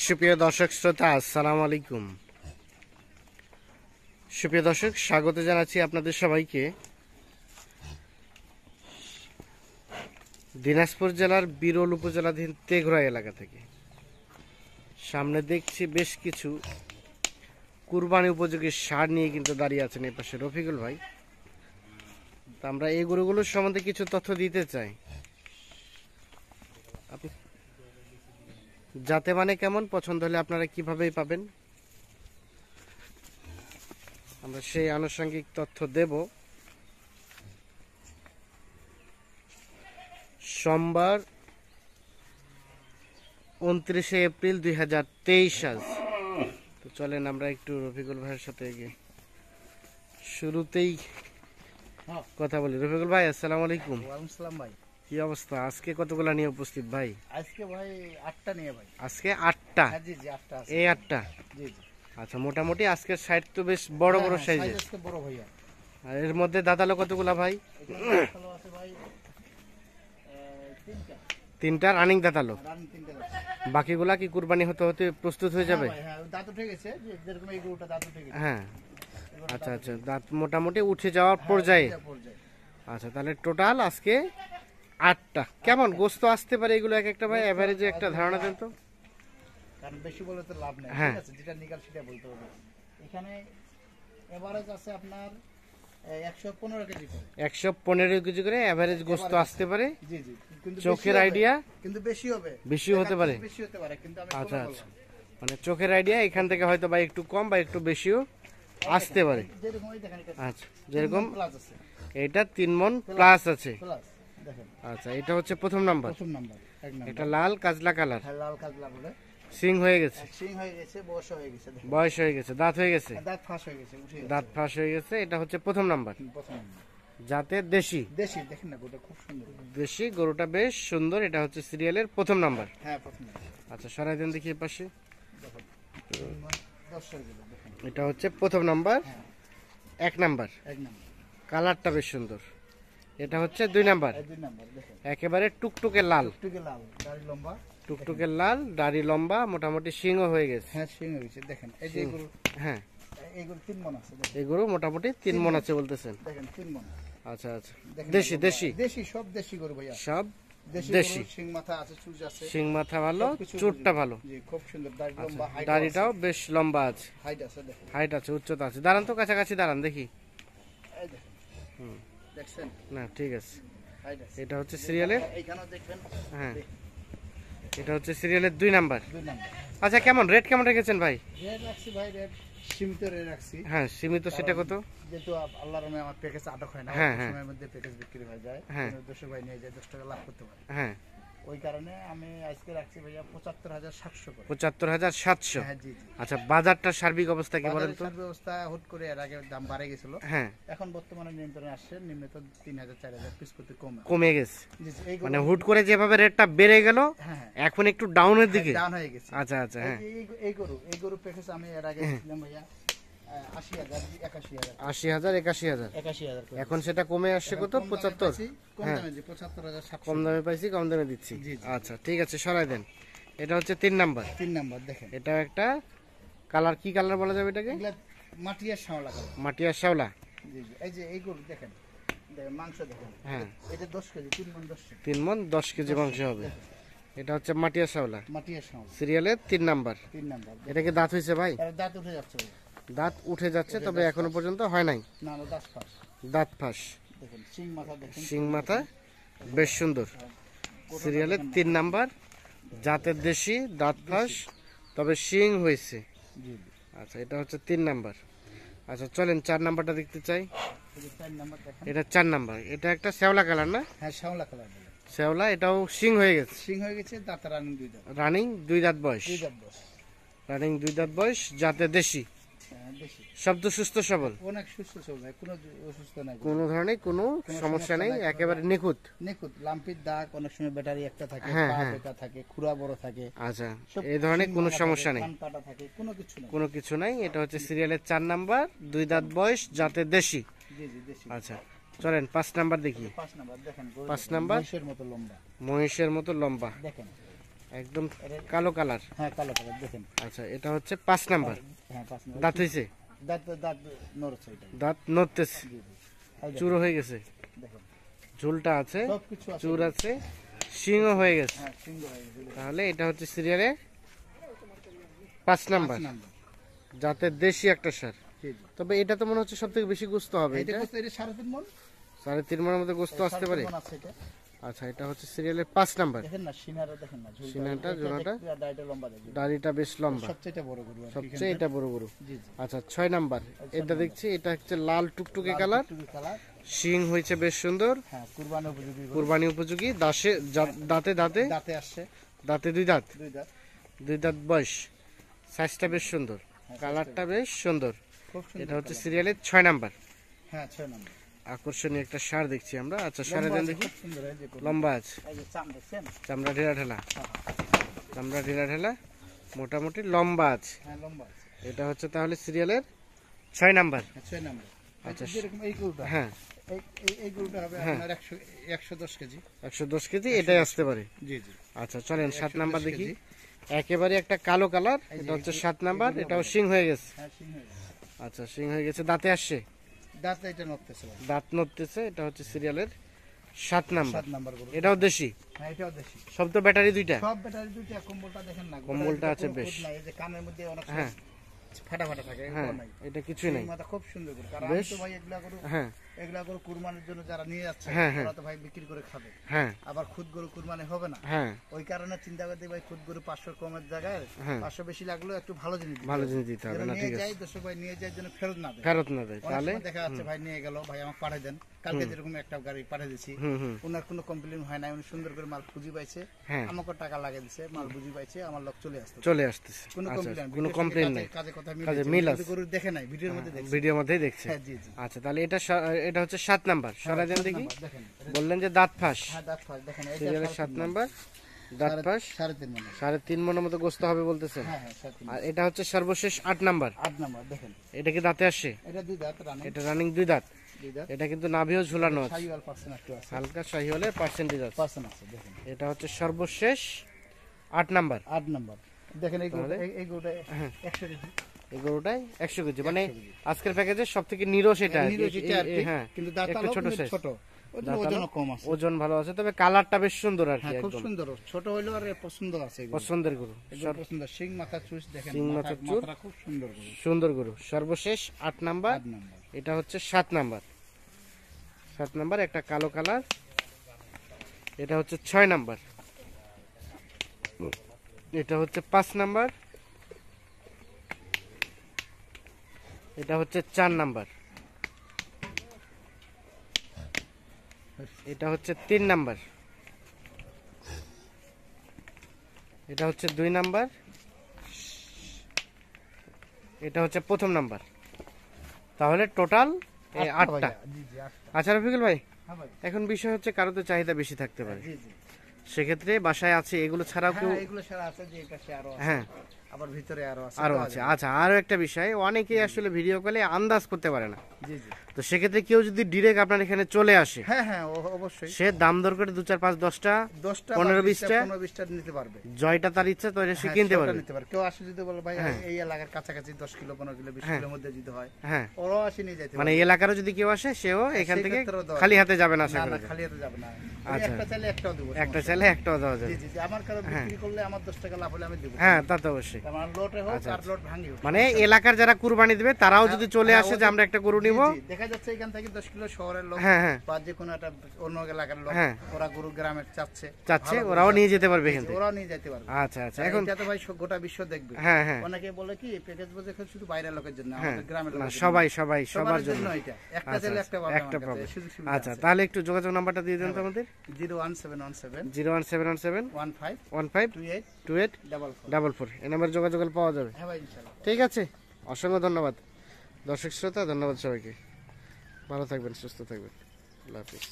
সুপ্রিয় দর্শক শ্রোতা, আসসালামু আলাইকুম। সুপ্রিয় দর্শক, স্বাগত জানাচ্ছি আপনাদের সবাইকে দিনাজপুর জেলার বিরল উপজেলাধীন তেঘরা এলাকা থেকে। সামনে দেখছি বেশ কিছু কুরবানি উপযোগী ষাঁড় নিয়ে কিন্তু দাঁড়িয়ে আছেন এই পাশে রফিকুল ভাই। তা আমরা এই গরুগুলোর সম্বন্ধে কিছু তথ্য দিতে চাই। যাতে মানে কেমন, পছন্দ হলে আপনারা কিভাবেই পাবেন, আমরা সেই আনুষঙ্গিক তথ্য দেব। সোমবার 29শে এপ্রিল 2023 আজ। তো চলেন আমরা একটু রফিকুল ভাইয়ের সাথে গিয়ে শুরুতেই কথা বলি। রফিকুল ভাই, আসসালামু আলাইকুম। ওয়ালাইকুম আসসালাম ভাই। কি অবস্থা? আজকে কতগুলা নিয়ে উপস্থিত ভাই? আজকে ভাই 8টা নিয়ে ভাই। আজকে 8টা? হ্যাঁ জি জি 8টা আছে। এই 8টা? জি জি। আচ্ছা, মোটামুটি আজকের সাইজ তো বেশ বড় বড় সাইজের। আজকে বড় ভাইয়া। আর এর মধ্যে দাঁতালো কতগুলা ভাই? ভালো আছে ভাই 3টা। 3টা রানিং দাঁতালো। রান 3টা আছে। বাকিগুলা কি কুরবানি হতে হতে প্রস্তুত হয়ে যাবে? হ্যাঁ দাঁত উঠে গেছে, যে যেরকম এই গরুটা দাঁত উঠে গেছে। হ্যাঁ। আচ্ছা আচ্ছা, দাঁত মোটামুটি উঠে যাওয়ার পর্যায়ে। আচ্ছা, তাহলে টোটাল আজকে 8টা। কেমন গোস্ত আসতে পারে এগুলো এক একটা ভাই? এভারেজে একটা ধারণা দেন তো। কারণ বেশি বলে তো লাভ নেই, হ্যাঁ। ঠিক আছে? যেটা নিকাল সেটা বলতে হবে। এখানে এভারেজ আছে আপনার 115 কেজি করে। 115 কেজি করে এভারেজ গোস্ত আসতে পারে। জি জি। কিন্তু চোখের আইডিয়া কিন্তু বেশি হবে। বেশি হতে পারে। বেশি হতে পারে, কিন্তু আমি আচ্ছা আচ্ছা, মানে চোখের আইডিয়া এখান থেকে হয়তো বা একটু কম বা একটু বেশিও আসতে পারে। যেরকম এই দেখেন এটা আচ্ছা, যেরকম প্লাস আছে। এটা 3 মণ প্লাস আছে। প্লাস দেখেন। আচ্ছা, এটা হচ্ছে প্রথম নাম্বার। প্রথম নাম্বার, এক নাম্বার। এটা লাল কাজলা কালার, লাল কাজলা বলে। সিং হয়ে গেছে, সিং হয়ে গেছে, বয়স হয়ে গেছে, দেখেন। বয়স হয়ে গেছে, দাঁত হয়ে গেছে, দাঁত ফাঁস হয়ে গেছে, উঠে গেছে। দাঁত ফাঁস হয়ে গেছে। এটা হচ্ছে প্রথম নাম্বার। প্রথম নাম্বার। যাতে দেশি। দেশি দেখেন না, গরুটা খুব সুন্দর। দেশি গরুটা বেশ সুন্দর। এটা হচ্ছে সিরিয়ালের প্রথম নাম্বার। হ্যাঁ প্রথম নাম্বার। আচ্ছা, সরাই দেন দেখি এই পাশে। দেখেন 10 গেল, দেখেন। এটা হচ্ছে প্রথম নাম্বার। হ্যাঁ। 1 নাম্বার। এক নাম্বার। কালারটা বেশ সুন্দর। এটা হচ্ছে 2 নাম্বার। এই 2 নাম্বার দেখেন। একেবারে টুকটুকে লাল। টুকটুকে লাল, দাড়ি লম্বা। টুকটুকে লাল, দাড়ি লম্বা, মোটামুটি শিংও হয়ে গেছে। হ্যাঁ সিং হয়ে গেছে, দেখেন। এই যে গরু, হ্যাঁ, এই গরু 3 মণ আছে, দেখেন। এই গরু মোটামুটি 3 মণ আছে বলতেছেন। দেখেন 3 মণ। আচ্ছা আচ্ছা, দেখেন দেশি লম্বা। দেশি দেশি, সব দেশি গরু ভাইয়া। সব দেশি দেশি। গরু, সিং মাথা আছে, চুজ আছে। শিং মাথা ভালো, সবকিছু চুটটা বুঝি। ভালো। জি খুব সুন্দর, দাড়ি আচ্ছা, লম্বা, হাইট দাড়িটাও বেশ লম্বা আছে, হাইট আছে, দেখেন। হাইট আছে, উচ্চতা আছে। দাঁড়ান তো, কাছাকাছি দাঁড়ান দেখি। এই দেখেন। হুম, দেখছেন? না ঠিক আছে। হাইট আছে। এটা হচ্ছে সিরিয়ালের, এইখানেও দেখবেন। হ্যাঁ, এটা হচ্ছে সিরিয়ালের 2 নাম্বার। 2 নাম্বার। আচ্ছা, কেমন রেট কেমন রেখেছেন ভাই? রেট রাখছি ভাই, রেট সীমিত রেট রাখছি। হ্যাঁ, সীমিত। সেটা কত? যেহেতু আল্লাহর রহমতে আমার প্যাকেজ আটক হয় না, হ্যাঁ, অল্প হ্যাঁ। সময়ের মধ্যে প্যাকেজ বিক্রি হয়ে যায়। হ্যাঁ। 200 ভাই নিয়ে যায়, 10 টাকা লাভ করতে পারে। হ্যাঁ, ওই কারণে আমি আজকে রাখছি ভাইয়া 75,700 করে। 75,700। হ্যাঁ জি জি। আচ্ছা, বাজারটা সার্বিক অবস্থা কি বলেন তো? বাজারের ব্যবস্থা হুট করে এর আগে দাম বাড়ে গেছিল। হ্যাঁ, এখন বর্তমানে নিয়ন্ত্রণে আসছে, নিম্নত 3,000-4,000 পিস করতে কমে। কমে গেছে। জি জি। এই মানে হুট করে যেভাবে রেটটা বেড়ে গেল, হ্যাঁ এখন একটু ডাউনের দিকে। ডাউন হয়ে গেছে। আচ্ছা আচ্ছা, হ্যাঁ। এই গরু প্যাকেজ আমি এর আগে দিলাম ভাইয়া 80,000, 81,000। 80,000, 81,000। 81,000 করে। এখন সেটা কমে আসছে কত? 75। কম হ্যাঁ, দামে জি 75,700। কম দামে পাইছি, কম দামে দিচ্ছি। জি, জি। আচ্ছা ঠিক আছে, সরাই দেন। এটা হচ্ছে 3 নাম্বার। 3 নাম্বার দেখেন। এটা একটা কালার, কি কালার বলা যাবে এটাকে? এগুলা মাটিয়ার শাওলা কালার। মাটিয়া শ্যাওলা। জি জি। এই যে এই গরু দেখেন, দেখেন মাংস দেখেন। হ্যাঁ, এটা 10 কেজি, 3 মণ 10 কেজি। 3 মণ 10 কেজি মাংস হবে। এটা হচ্ছে মাটিয়া শ্যাওলা, মাটিয়ার শাওলা সিরিয়ালের 3 নাম্বার। 3 নাম্বার। এটা কি দাঁত হয়েছে ভাই? এর দাঁত উঠে যাচ্ছে ভাই। দাঁত উঠে যাচ্ছে, তবে এখনো পর্যন্ত হয় নাই। না না, দাঁত ফাঁস। দাঁত ফাঁস, দেখেন সিং মাথা দেখেন। শিং মাথা বেশ সুন্দর। সিরিয়ালের 3 নাম্বার, জাতের দেশি, দাঁত ফাঁস, তবে শিং হয়েছে। জি জি। আচ্ছা, এটা হচ্ছে 3 নাম্বার। আচ্ছা চলেন 4 নাম্বারটা দেখতে চাই। এই যে 4 নাম্বার দেখেন। এটা 4 নাম্বার। এটা একটা শ্যাওলা কালার না? হ্যাঁ শাওলা কালার বলে। শ্যাওলা, এটাও শিং হয়ে গেছে। সিং হয়ে গেছে, দাঁত রানিং 2 দাঁত। রানিং 2 দাঁত বয়স। 2 দাঁত বয়স। রানিং 2 দাঁত বয়স, জাতের দেশি, হ্যাঁ দেশি। শব্দ সুস্থ সবল, অনেক সুস্থ সব ভাই, কোনো অসুস্থ নাই। কোনো ধরনের কোনো সমস্যা নেই, একেবারে নিখুঁত। নিখুঁত। লাম্পির দাগ, অনেক সময় ব্যাটারি একটা থাকে, হ্যাঁ, পা হ্যাঁ। বেঁকা থাকে, খুরা বড় থাকে। আচ্ছা, সব এই ধরনের কোনো সিং সমস্যা থাকে, নেই, কান কাটা থাকে, কোনো কিছু নেই। কোনো কিছু নাই। এটা হচ্ছে সিরিয়ালের 4 নাম্বার, 2 দাঁত বয়স, জাতের দেশি। জি জি দেশি। আচ্ছা চলেন 5 নাম্বার দেখি। 5 নাম্বার দেখেন। 5 নাম্বার, মহিষের মতো লম্বা। মহিষের মতো লম্বা। দেখেন একদম এটা- কালো কালার। হ্যাঁ কালো কালার দেখেন। আচ্ছা, এটা হচ্ছে 5 নাম্বার। হ্যাঁ 5 নম্বর। দাঁত হয়েছে? দাঁত দাঁত নড়ছে এটা। দাঁত নড়তেছে, জি জি। এই দেখেন, চুরো হয়ে গেছে, দেখেন ঝুলটা আছে, সবকিছু আছে। চুর আছে, শিংও হয়ে গেছে। হ্যাঁ সিংহ হয়ে গেছে, দেখেন। তাহলে এটা হচ্ছে সিরিয়ালে 5 নাম্বার, 5 নম্বর। জাতের দেশি একটা সার। জি জি। তবে এটা তো মনে হচ্ছে সব থেকে বেশি গোস্ত হবে। এটা এটা কত? এটা 3.5 মণ। 3.5 মনের মতো গোস্ত আসতে পারে। 3.5 মণ আছে এটা। আচ্ছা, এটা হচ্ছে সিরিয়ালের 5 নাম্বার। দেখেন না সিনারা, দেখেন না ঝুলটা। সিনাটা, এটা জোড়াটা। দেখতে আর দাড়িটা লম্বা দেখেন। দাড়িটা বেশ লম্বা, সবচেয়ে বড় গরু আর কি সবচেয়ে এটা বড় গরু। জি জি। আচ্ছা, 6 নাম্বার। এটা দেখছি, এটা হচ্ছে লাল টুকটুকে কালার, টুকটুকে কালার। শিং হয়েছে বেশ সুন্দর, হ্যাঁ কুরবানি উপযোগী গরু। কুরবানি উপযোগী। দাঁতে দাঁতে দাঁতে আসছে, দাঁতে 2 দাঁত, 2 দাঁত। 2 দাঁত বয়স। সাইজটা বেশ সুন্দর, কালারটা বেশ সুন্দর। খুব সুন্দর। এটা হচ্ছে সিরিয়ালের 6 নাম্বার। হ্যাঁ 6 নম্বর। আকর্ষণীয় একটা সার দেখছি আমরা। আচ্ছা, সারে দেন দেখি। খুব সুন্দর এই যে গরু। লম্বা আছে, এই যে চাম দেখছেন? চামড়া ঢেলা ঢেলা, চামড়া ঢেলা ঢেলা, মোটামুটি লম্বা আছে। হ্যাঁ লম্বা আছে। এটা হচ্ছে তাহলে সিরিয়ালের 6 নাম্বার। হ্যাঁ 6 নম্বর। আচ্ছা, যেরকম এই গরুটা, হ্যাঁ, এই গরুটা হবে হ্যাঁ। আপনার 110 কেজি। 110 কেজি এটাই আসতে পারে। জি জি। আচ্ছা, চলেন 7 নাম্বার 110 দেখি। কেজি। একেবারে একটা কালো কালার, এই যে এটা হচ্ছে এগুলো- 7 নাম্বার। এগুলো এটাও ভালো। শিং হয়ে গেছে। হ্যাঁ সিং হয়ে গেছে। আচ্ছা, শিং হয়ে গেছে, দাঁতে আসছে, দাঁত এটা নড়তেছে ভাই। দাঁত নড়তেছে। এটা হচ্ছে সিরিয়ালের 7 নাম্বার। 7 নম্বর গরু। এটাও দেশি, হ্যাঁ এটাও দেশি। সব তো ব্যাটারি 2টা। সব ব্যাটারি দুইটা। কম্বলটা দেখেন না, কম্বলটা গোটার আছে কোনো বেশ। খুঁত নাই। এই যে কানের মধ্যে অনেক হ্যাঁ, ফাটা ফাটা থাকে, হ্যাঁ, এগুলো নাই। এটা কিছুই নাই। এই মাথা খুব সুন্দর গরু। কারণ আমি বেশ। তো ভাই এগুলা গরু, হ্যাঁ, এগুলা গরু কুরবানির জন্য যারা নিয়ে যাচ্ছে, হ্যাঁ, হ্যাঁ। ওরা তো ভাই বিক্রি করে খাবে। হ্যাঁ, আবার খুদ গরু কুরবানি হবে না, হ্যাঁ, ওই কারণে চিন্তা করতে ভাই খুদ গরু 500 কমের জায়গায় হ্যাঁ। 500 বেশি লাগলেও একটু ভালো জিনিস দিতে ভালো হবে। জিনিস দিতে হবে যেন না, নিয়ে ঠিক আছে। যায় দর্শক ভাই নিয়ে যায় যেন ফেরত না দেয়। ফেরত না দেয় অনেক তাহলে। সময় দেখা যাচ্ছে ভাই নিয়ে গেল, ভাই আমাকে পাঠিয়ে দেন। কালকে যেরকম একটা গাড়ি পাঠিয়ে দিছি, হুম, হুম, ওনার কোনো কমপ্লেন হয় না, উনি সুন্দর করে মাল খুঁজি পাইছে, হ্যাঁ, আমাকে টাকা লাগিয়ে দিছে, মাল বুঝি পাইছে, আমার লোক চলে আসতো। চলে আসতেছে। কোনো আচ্ছা, কমপ্লেন, কোনো কমপ্লেন নাই, কাজে কথা কাজে মিল মিল আছে, আছে। গরু দেখে নাই, ভিডিওর মধ্যে দেখছি। ভিডিওর মধ্যেই দেখছে। হ্যাঁ জি জি। আচ্ছা, তাহলে এটা হচ্ছে 7 নাম্বার। সরাই দেন দেখি। দেখেন বললেন যে দাঁত ফাঁস, হ্যাঁ দাঁত ফাঁস দেখেন, এটা সিরিয়ালের 7 নাম্বার, দাঁত ফাঁস। 3.5 মণ। 3.5 মনের মতো গোস্ত হবে বলতেছেন। হ্যাঁ হ্যাঁ 3.5 আর এটা হচ্ছে সর্বশেষ 8 নাম্বার। 8 নম্বর দেখেন। এটা কি দাঁতে আসে? এটা 2 দাঁত রানিং, এটা রানিং 2 দাঁত। 2 দাঁত। এটা কিন্তু নাভিও ঝুলানো আছে, শাহিওয়াল পার্সেন্ট একটু আছে, হালকা শাহিওয়ালের পার্সেন্টেজ আছে। পার্সেন্ট আছে দেখেন। এটা হচ্ছে সর্বশেষ 8 নাম্বার। 8 নম্বর দেখেন। এই গরুটা, এই গরুটা হ্যাঁ। 100 কেজি। এই গরুটাই 100 কেজি, মানে 100 কেজি। আজকের প্যাকেজের সব থেকে নিরস এটা। নিরোজ এটা আর কি, হ্যাঁ, কিন্তু দাঁত একটু আলো ছোট সাইজ, ছোট, ওই দাঁত ওজন আলো, কম আছে। ওজন ভালো আছে, তবে কালারটা বেশ সুন্দর আর কি, হ্যাঁ খুব একদম সুন্দর, ছোট হইলো আর পছন্দ আছে এগুলো। পছন্দের গরু। একদম পছন্দ। শিং মাথা চুষ দেখেন, শিং মাথা চুষ। মাথাটা খুব সুন্দর গরু। সুন্দর গরু, সর্বশেষ 8 নাম্বার। 8 নম্বর। এটা হচ্ছে 7 নাম্বার। 7 নাম্বার একটা কালো কালার। এটা হচ্ছে 6 নাম্বার। এটা হচ্ছে 5 নাম্বার। এটা হচ্ছে 4 নাম্বার। এটা হচ্ছে 3 নাম্বার। এটা হচ্ছে 2 নাম্বার। এটা হচ্ছে প্রথম নাম্বার। তাহলে টোটাল 8টা। জি জি 8টা। আচ্ছা রফিকুল ভাই, হ্যাঁ ভাই। এখন বিষয় হচ্ছে কারো তো চাহিদা বেশি থাকতে পারে, জি জি। সেক্ষেত্রে বাসায় আছে এগুলো ছাড়াও কেউ। হ্যাঁ এগুলো সারা আছে, যে এই পাশে আরো আছে, হ্যাঁ, আবার ভিতরে আরো আছে। আরো দেওয়া আছে। যাবে। আচ্ছা, আরো একটা বিষয়, অনেকেই আসলে ভিডিও কলে আন্দাজ করতে পারে না। জি জি। তো সেক্ষেত্রে কেউ যদি ডিরেক্ট আপনার এখানে চলে আসে, হ্যাঁ হ্যাঁ অবশ্যই। সে দাম দর করে 2 4 5 10টা 10টা 15 20টা 15-20টা নিতে পারবে। জয়টা তার ইচ্ছা, তো এটা সে হ্যাঁ, কিনতে সেটা পারবে। নিতে পারবে। কেউ আসে যদি বলে ভাই হ্যাঁ। এই এলাকার কাছাকাছি 10 কিলো 15 কিলো 20 হ্যাঁ। কিলোর মধ্যে যদি হয়, হ্যাঁ, ওরাও আসে নিয়ে যাইতে মানে পারবে। এই এলাকারও যদি কেউ আসে, সেও এখান থেকে সেক্ষেত্রেও দেওয়া খালি হাতে যাবে না, আশা না করা না যায়। খালি হাতে যাবে না। আচ্ছা। একটা চাইলে একটাও দেবো, একটা সমস্যা চাইলে একটাও দেওয়া নেই। যাবে। জি জি জি। আমার কারো বিক্রি করলে আমার 10 টাকা লাভ হলে আমি দেবো। হ্যাঁ, তা তো অবশ্যই। আমার লোটে হোক আচ্ছা, আর লোট ভাঙি হোক। মানে এলাকার যারা কুরবানি দেবে তারাও যদি চলে হ্যাঁ, আসে যে ওদের- আমরা একটা গরু নিব। জি, জি। দেখা যাচ্ছে এখান থেকে 10 কিলো শহরের লোক হ্যাঁ, হ্যাঁ, বা যে কোনো একটা অন্য এলাকার লোক, হ্যাঁ। ওরা গরু গ্রামের চাচ্ছে, চাচ্ছে, ভালো গরু ওরাও নিয়ে চাচ্ছে। যেতে পারবে জি, এখান জি, থেকে। ওরাও নিয়ে যেতে পারবে। আচ্ছা, আচ্ছা, এখন এখন এটা তো ভাই গোটা বিশ্ব দেখবে। হ্যাঁ, হ্যাঁ, অনেকে বলে কি প্যাকেজ বোঝে শুধু বাইরের লোকের জন্য, হ্যাঁ, আমাদের গ্রামের না, লোকের জন্য সবাই না। সবাই সবার জন্য। এটা একটা আচ্ছা, চাইলে আচ্ছা, একটা পাবে, একটা আমার পাবে। কাছে সুযোগ সুবিধা আচ্ছা, আছে। তাহলে একটু যোগাযোগ নাম্বারটা দিয়ে দেন তো আমাদের। 01717 01717 15 15 28 28 44। 44 এই নাম্বার যোগাযোগ করলে পাওয়া যাবে। হ্যাঁ ভাই ইনশাআল্লাহ। ঠিক আছে, অসংখ্য ধন্যবাদ দর্শক শ্রোতা, ধন্যবাদ সবাইকে। ভালো থাকবেন, সুস্থ থাকবেন, আল্লাহ হাফিজ।